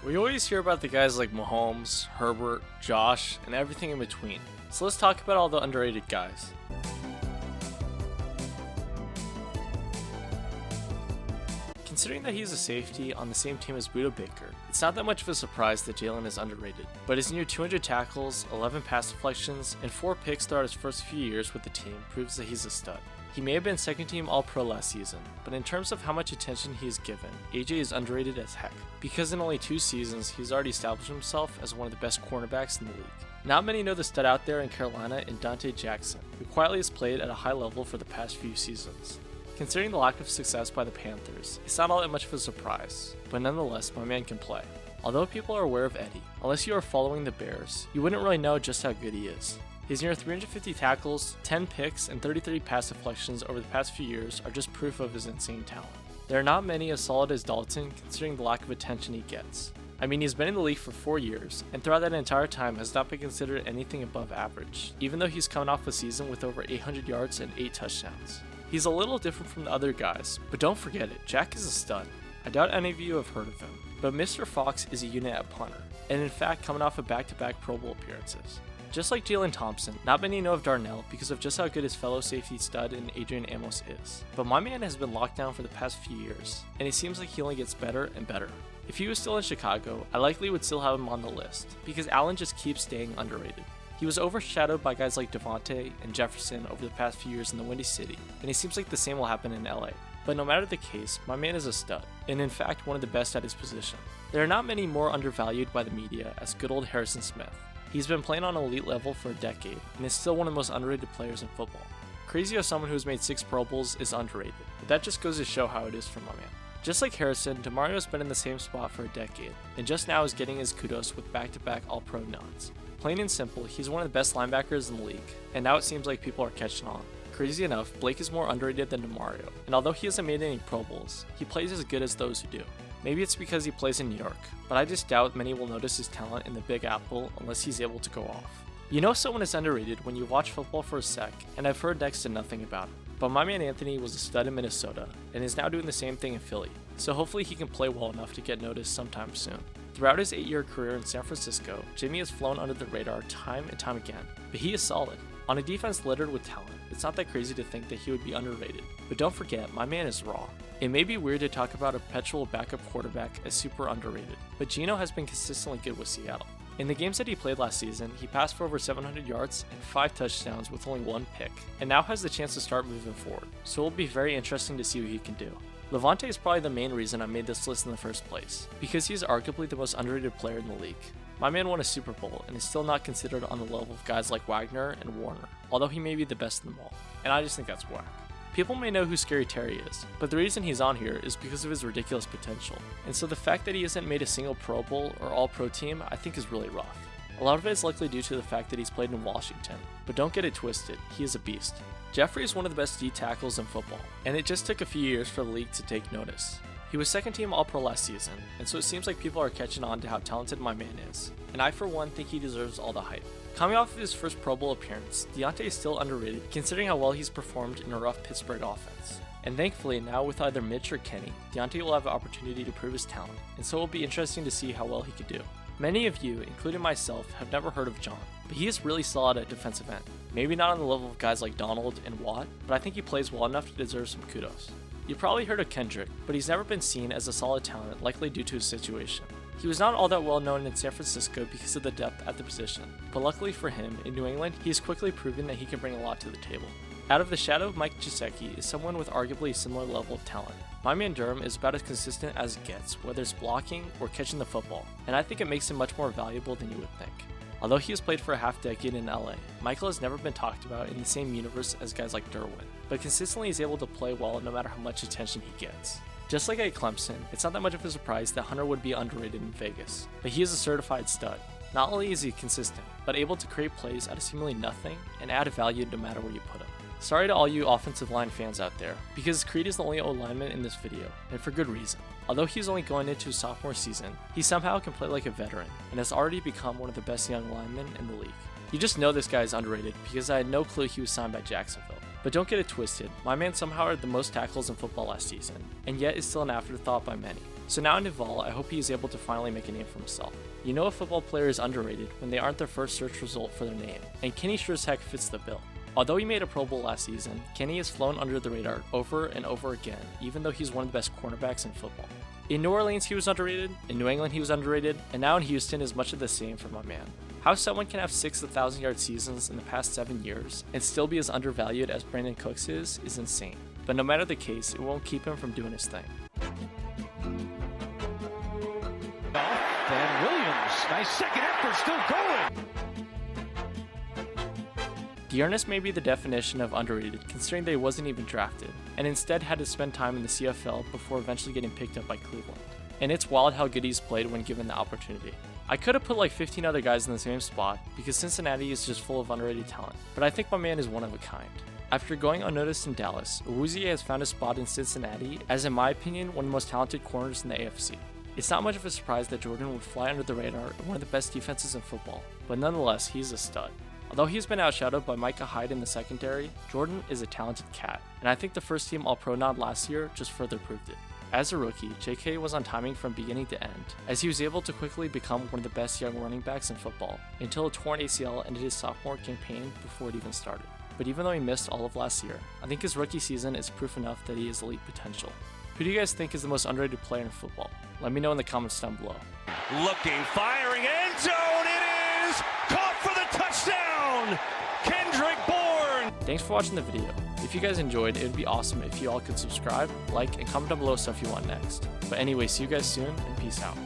We always hear about the guys like Mahomes, Herbert, Josh, and everything in between. So let's talk about all the underrated guys. Considering that he's a safety on the same team as Buda Baker, it's not that much of a surprise that Jalen is underrated, but his near 200 tackles, 11 pass deflections, and 4 picks throughout his first few years with the team proves that he's a stud. He may have been second team All-Pro last season, but in terms of how much attention he is given, AJ is underrated as heck, because in only 2 seasons he's already established himself as one of the best cornerbacks in the league. Not many know the stud out there in Carolina in Dante Jackson, who quietly has played at a high level for the past few seasons. Considering the lack of success by the Panthers, it's not all that much of a surprise, but nonetheless, my man can play. Although people are aware of Eddie, unless you are following the Bears, you wouldn't really know just how good he is. His near 350 tackles, 10 picks, and 33 pass deflections over the past few years are just proof of his insane talent. There are not many as solid as Dalton considering the lack of attention he gets. I mean, he's been in the league for 4 years, and throughout that entire time has not been considered anything above average, even though he's coming off a season with over 800 yards and 8 touchdowns. He's a little different from the other guys, but don't forget it, Jack is a stud. I doubt any of you have heard of him, but Mr. Fox is a unit at punter, and in fact coming off of back-to-back Pro Bowl appearances. Just like Jalen Thompson, not many know of Darnell because of just how good his fellow safety stud in Adrian Amos is. But my man has been locked down for the past few years, and it seems like he only gets better and better. If he was still in Chicago, I likely would still have him on the list, because Allen just keeps staying underrated. He was overshadowed by guys like Devontae and Jefferson over the past few years in the Windy City, and it seems like the same will happen in LA. But no matter the case, my man is a stud, and in fact one of the best at his position. There are not many more undervalued by the media as good old Harrison Smith. He's been playing on an elite level for a decade, and is still one of the most underrated players in football. Crazy how someone who has made 6 Pro Bowls is underrated, but that just goes to show how it is for my man. Just like Harrison, DeMario's been in the same spot for a decade, and just now is getting his kudos with back-to-back All-Pro nods. Plain and simple, he's one of the best linebackers in the league, and now it seems like people are catching on. Crazy enough, Blake is more underrated than DeMario, and although he hasn't made any Pro Bowls, he plays as good as those who do. Maybe it's because he plays in New York, but I just doubt many will notice his talent in the Big Apple unless he's able to go off. You know someone is underrated when you watch football for a sec, and I've heard next to nothing about him. But my man Anthony was a stud in Minnesota, and is now doing the same thing in Philly, so hopefully he can play well enough to get noticed sometime soon. Throughout his 8-year career in San Francisco, Jimmy has flown under the radar time and time again, but he is solid. On a defense littered with talent, it's not that crazy to think that he would be underrated, but don't forget, my man is raw. It may be weird to talk about a perpetual backup quarterback as super underrated, but Geno has been consistently good with Seattle. In the games that he played last season, he passed for over 700 yards and 5 touchdowns with only 1 pick, and now has the chance to start moving forward, so it will be very interesting to see what he can do. Levante is probably the main reason I made this list in the first place, because he is arguably the most underrated player in the league. My man won a Super Bowl and is still not considered on the level of guys like Wagner and Warner, although he may be the best in them all, and I just think that's whack. People may know who Scary Terry is, but the reason he's on here is because of his ridiculous potential, and so the fact that he hasn't made a single Pro Bowl or All-Pro team I think is really rough. A lot of it is likely due to the fact that he's played in Washington, but don't get it twisted, he is a beast. Jeffrey is one of the best D tackles in football, and it just took a few years for the league to take notice. He was second team All-Pro last season, and so it seems like people are catching on to how talented my man is, and I for one think he deserves all the hype. Coming off of his first Pro Bowl appearance, Deontay is still underrated considering how well he's performed in a rough Pittsburgh offense. And thankfully now with either Mitch or Kenny, Deontay will have an opportunity to prove his talent, and so it will be interesting to see how well he could do. Many of you, including myself, have never heard of John, but he is really solid at defensive end. Maybe not on the level of guys like Donald and Watt, but I think he plays well enough to deserve some kudos. You probably heard of Kendrick, but he's never been seen as a solid talent, likely due to his situation. He was not all that well known in San Francisco because of the depth at the position, but luckily for him, in New England, he has quickly proven that he can bring a lot to the table. Out of the shadow of Mike Gesicki is someone with arguably a similar level of talent. My man Durham is about as consistent as it gets, whether it's blocking or catching the football, and I think it makes him much more valuable than you would think. Although he has played for a half-decade in LA, Michael has never been talked about in the same universe as guys like Derwin, but consistently is able to play well no matter how much attention he gets. Just like at Clemson, it's not that much of a surprise that Hunter would be underrated in Vegas, but he is a certified stud. Not only is he consistent, but able to create plays out of seemingly nothing and add value no matter where you put him. Sorry to all you offensive line fans out there, because Creed is the only O-lineman in this video, and for good reason. Although he's only going into his sophomore season, he somehow can play like a veteran, and has already become one of the best young linemen in the league. You just know this guy is underrated, because I had no clue he was signed by Jacksonville. But don't get it twisted, my man somehow had the most tackles in football last season, and yet is still an afterthought by many. So now in Duval, I hope he is able to finally make a name for himself. You know a football player is underrated when they aren't their first search result for their name, and Kenny sure as heck fits the bill. Although he made a Pro Bowl last season, Kenny has flown under the radar over and over again, even though he's one of the best cornerbacks in football. In New Orleans he was underrated, in New England he was underrated, and now in Houston is much of the same for my man. How someone can have 6 1,000-yard seasons in the past 7 years and still be as undervalued as Brandon Cooks is insane. But no matter the case, it won't keep him from doing his thing. And Williams, nice second effort, still going. Dearness may be the definition of underrated, considering that he wasn't even drafted, and instead had to spend time in the CFL before eventually getting picked up by Cleveland. And it's wild how good he's played when given the opportunity. I could have put like 15 other guys in the same spot, because Cincinnati is just full of underrated talent, but I think my man is one of a kind. After going unnoticed in Dallas, Awuzie has found a spot in Cincinnati as, in my opinion, one of the most talented corners in the AFC. It's not much of a surprise that Jordan would fly under the radar in one of the best defenses in football, but nonetheless, he's a stud. Although he's been outshadowed by Micah Hyde in the secondary, Jordan is a talented cat, and I think the first team All-Pro nod last year just further proved it. As a rookie, JK was on timing from beginning to end, as he was able to quickly become one of the best young running backs in football, until a torn ACL ended his sophomore campaign before it even started. But even though he missed all of last year, I think his rookie season is proof enough that he has elite potential. Who do you guys think is the most underrated player in football? Let me know in the comments down below. Looking, firing, end zone, it is! Caught for the touchdown! Kendrick Bourne! Thanks for watching the video. If you guys enjoyed, it would be awesome if you all could subscribe, like, and comment down below stuff you want next. But anyway, see you guys soon, and peace out.